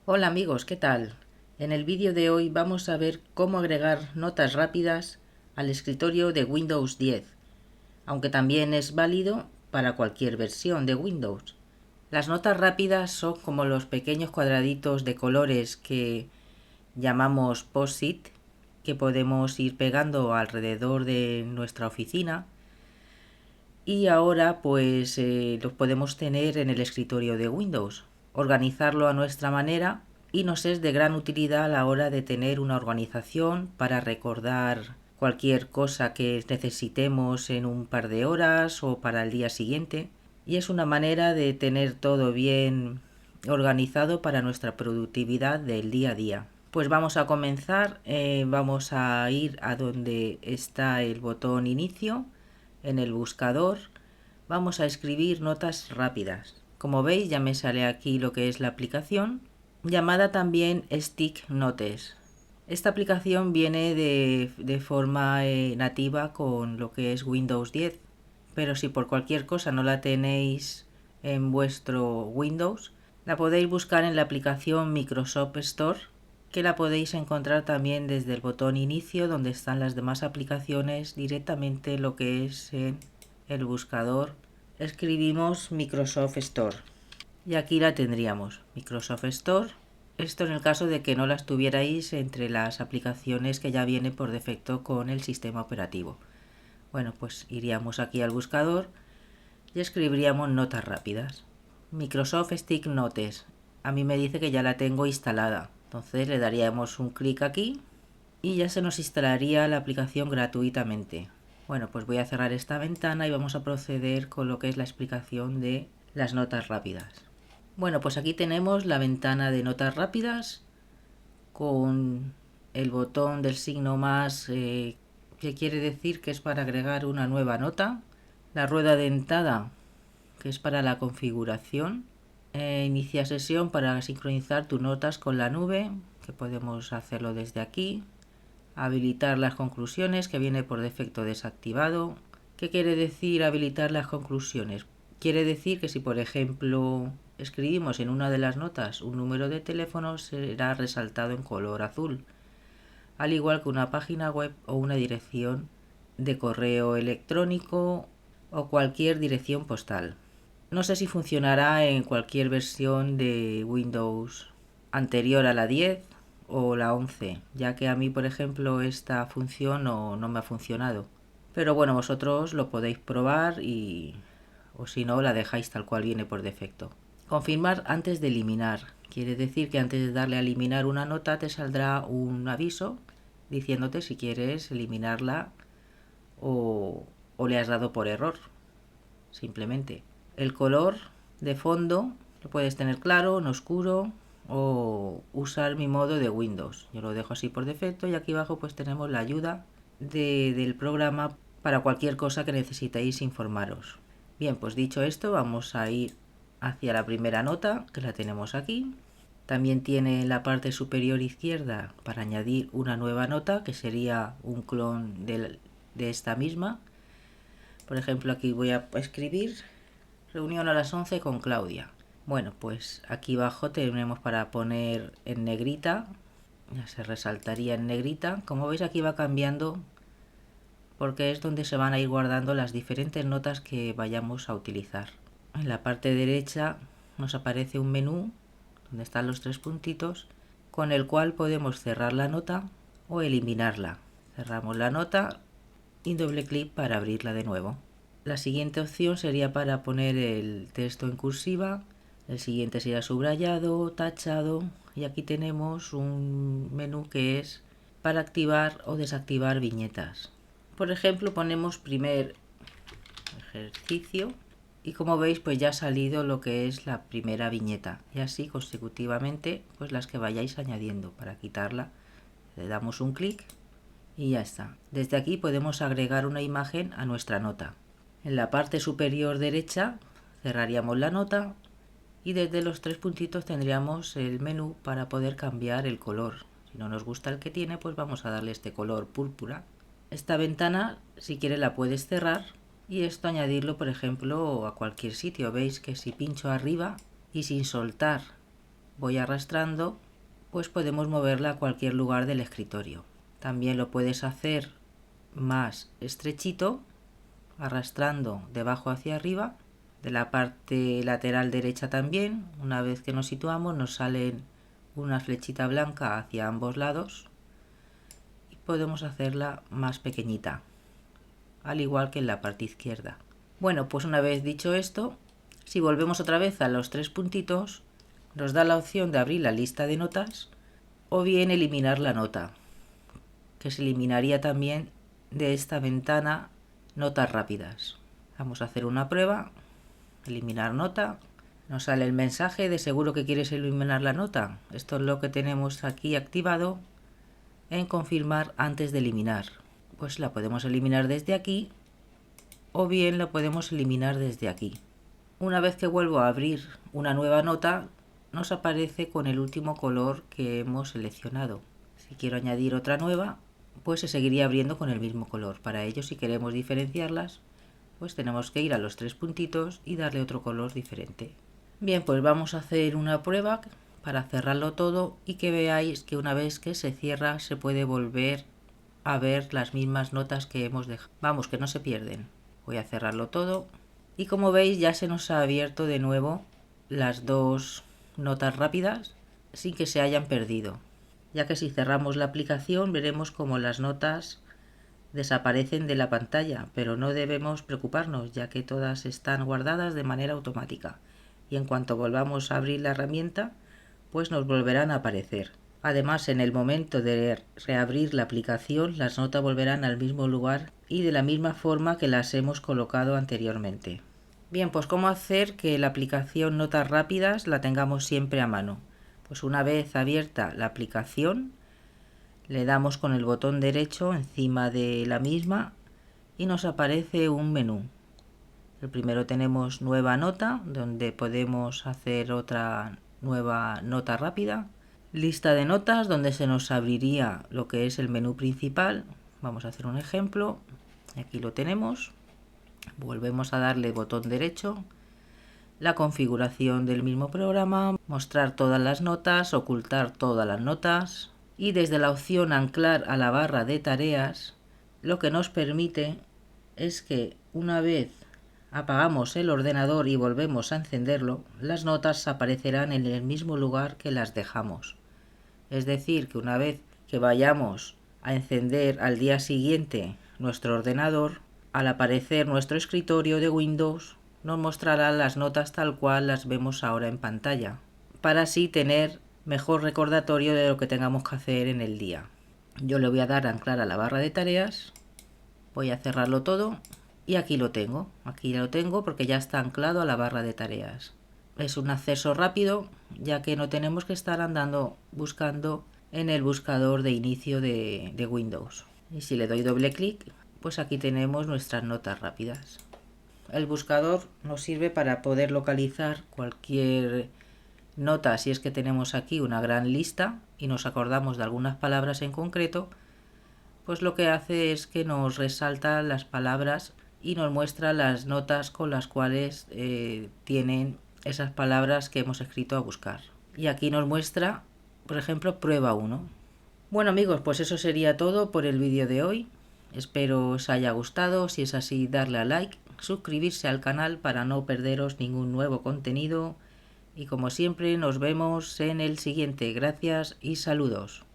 Hola amigos, ¿qué tal? En el vídeo de hoy vamos a ver cómo agregar notas rápidas al escritorio de Windows 10, aunque también es válido para cualquier versión de Windows. Las notas rápidas son como los pequeños cuadraditos de colores que llamamos post-it, que podemos ir pegando alrededor de nuestra oficina, y ahora pues los podemos tener en el escritorio de Windows, organizarlo a nuestra manera, y nos es de gran utilidad a la hora de tener una organización para recordar cualquier cosa que necesitemos en un par de horas o para el día siguiente, y es una manera de tener todo bien organizado para nuestra productividad del día a día. Pues vamos a comenzar, vamos a ir a donde está el botón inicio. En el buscador vamos a escribir notas rápidas. Como veis, ya me sale aquí lo que es la aplicación, llamada también Stick Notes. Esta aplicación viene de forma nativa con lo que es Windows 10, pero si por cualquier cosa no la tenéis en vuestro Windows, la podéis buscar en la aplicación Microsoft Store, que la podéis encontrar también desde el botón inicio, donde están las demás aplicaciones, directamente lo que es en el buscador. Escribimos Microsoft Store y aquí la tendríamos, Microsoft Store. Esto en el caso de que no las tuvierais entre las aplicaciones que ya viene por defecto con el sistema operativo. Bueno, pues iríamos aquí al buscador y escribiríamos notas rápidas. Microsoft Stick Notes. A mí me dice que ya la tengo instalada. Entonces le daríamos un clic aquí y ya se nos instalaría la aplicación gratuitamente. Bueno, pues voy a cerrar esta ventana y vamos a proceder con lo que es la explicación de las notas rápidas. Bueno, pues aquí tenemos la ventana de notas rápidas con el botón del signo más, que quiere decir que es para agregar una nueva nota. La rueda dentada, que es para la configuración. Inicia sesión para sincronizar tus notas con la nube, que podemos hacerlo desde aquí. Habilitar las conclusiones, que viene por defecto desactivado. ¿Qué quiere decir habilitar las conclusiones? Quiere decir que si por ejemplo escribimos en una de las notas un número de teléfono, será resaltado en color azul, al igual que una página web o una dirección de correo electrónico o cualquier dirección postal. No sé si funcionará en cualquier versión de Windows anterior a la 10 o la 11, ya que a mí, por ejemplo, esta función no me ha funcionado. Pero bueno, vosotros lo podéis probar o si no, la dejáis tal cual viene por defecto. Confirmar antes de eliminar. Quiere decir que antes de darle a eliminar una nota te saldrá un aviso diciéndote si quieres eliminarla o le has dado por error. Simplemente. El color de fondo lo puedes tener claro, en oscuro o usar mi modo de Windows. Yo lo dejo así por defecto y aquí abajo pues tenemos la ayuda del programa para cualquier cosa que necesitéis informaros. Bien, pues dicho esto, vamos a ir hacia la primera nota, que la tenemos aquí. También tiene en la parte superior izquierda para añadir una nueva nota, que sería un clon de esta misma. Por ejemplo, aquí voy a escribir reunión a las 11 con Claudia. Bueno, pues aquí abajo tenemos para poner en negrita, ya se resaltaría en negrita. Como veis, aquí va cambiando porque es donde se van a ir guardando las diferentes notas que vayamos a utilizar. En la parte derecha nos aparece un menú donde están los tres puntitos, con el cual podemos cerrar la nota o eliminarla. Cerramos la nota y doble clic para abrirla de nuevo. La siguiente opción sería para poner el texto en cursiva, el siguiente sería subrayado, tachado, y aquí tenemos un menú que es para activar o desactivar viñetas. Por ejemplo, ponemos primer ejercicio y como veis pues ya ha salido lo que es la primera viñeta, y así consecutivamente pues las que vayáis añadiendo. Para quitarla le damos un clic y ya está. Desde aquí podemos agregar una imagen a nuestra nota. En la parte superior derecha cerraríamos la nota y desde los tres puntitos tendríamos el menú para poder cambiar el color. Si no nos gusta el que tiene, pues vamos a darle este color púrpura. Esta ventana si quieres la puedes cerrar y esto añadirlo, por ejemplo, a cualquier sitio. Veis que si pincho arriba y sin soltar voy arrastrando, pues podemos moverla a cualquier lugar del escritorio. También lo puedes hacer más estrechito, arrastrando de abajo hacia arriba, de la parte lateral derecha también. Una vez que nos situamos nos salen una flechita blanca hacia ambos lados y podemos hacerla más pequeñita, al igual que en la parte izquierda. Bueno, pues una vez dicho esto, si volvemos otra vez a los tres puntitos, nos da la opción de abrir la lista de notas o bien eliminar la nota, que se eliminaría también de esta ventana notas rápidas. Vamos a hacer una prueba, eliminar nota, nos sale el mensaje de seguro que quieres eliminar la nota. Esto es lo que tenemos aquí activado en confirmar antes de eliminar. Pues la podemos eliminar desde aquí o bien la podemos eliminar desde aquí. Una vez que vuelvo a abrir una nueva nota, nos aparece con el último color que hemos seleccionado. Si quiero añadir otra nueva, pues se seguiría abriendo con el mismo color. Para ello, si queremos diferenciarlas, pues tenemos que ir a los tres puntitos y darle otro color diferente. Bien, pues vamos a hacer una prueba para cerrarlo todo y que veáis que una vez que se cierra se puede volver a ver las mismas notas que hemos dejado. Vamos, que no se pierden. Voy a cerrarlo todo y como veis ya se nos ha abierto de nuevo las dos notas rápidas sin que se hayan perdido, ya que si cerramos la aplicación veremos como las notas desaparecen de la pantalla, pero no debemos preocuparnos ya que todas están guardadas de manera automática y en cuanto volvamos a abrir la herramienta pues nos volverán a aparecer. Además, en el momento de reabrir la aplicación las notas volverán al mismo lugar y de la misma forma que las hemos colocado anteriormente. Bien, pues cómo hacer que la aplicación Notas Rápidas la tengamos siempre a mano. Pues una vez abierta la aplicación, le damos con el botón derecho encima de la misma y nos aparece un menú. El primero tenemos nueva nota, donde podemos hacer otra nueva nota rápida. Lista de notas, donde se nos abriría lo que es el menú principal. Vamos a hacer un ejemplo. Aquí lo tenemos. Volvemos a darle botón derecho. La configuración del mismo programa. Mostrar todas las notas, ocultar todas las notas. Y desde la opción anclar a la barra de tareas, lo que nos permite es que una vez apagamos el ordenador y volvemos a encenderlo, las notas aparecerán en el mismo lugar que las dejamos. Es decir, que una vez que vayamos a encender al día siguiente nuestro ordenador, al aparecer nuestro escritorio de Windows, nos mostrará las notas tal cual las vemos ahora en pantalla, para así tener mejor recordatorio de lo que tengamos que hacer en el día. Yo le voy a dar a anclar a la barra de tareas, voy a cerrarlo todo y aquí lo tengo porque ya está anclado a la barra de tareas. Es un acceso rápido, ya que no tenemos que estar andando buscando en el buscador de inicio de Windows. Y si le doy doble clic, pues aquí tenemos nuestras notas rápidas. El buscador nos sirve para poder localizar cualquier nota si es que tenemos aquí una gran lista y nos acordamos de algunas palabras en concreto, pues lo que hace es que nos resalta las palabras y nos muestra las notas con las cuales tienen esas palabras que hemos escrito a buscar. Y aquí nos muestra, por ejemplo, prueba 1. Bueno amigos, pues eso sería todo por el vídeo de hoy. Espero os haya gustado. Si es así, darle a like, suscribirse al canal para no perderos ningún nuevo contenido. Y como siempre, nos vemos en el siguiente. Gracias y saludos.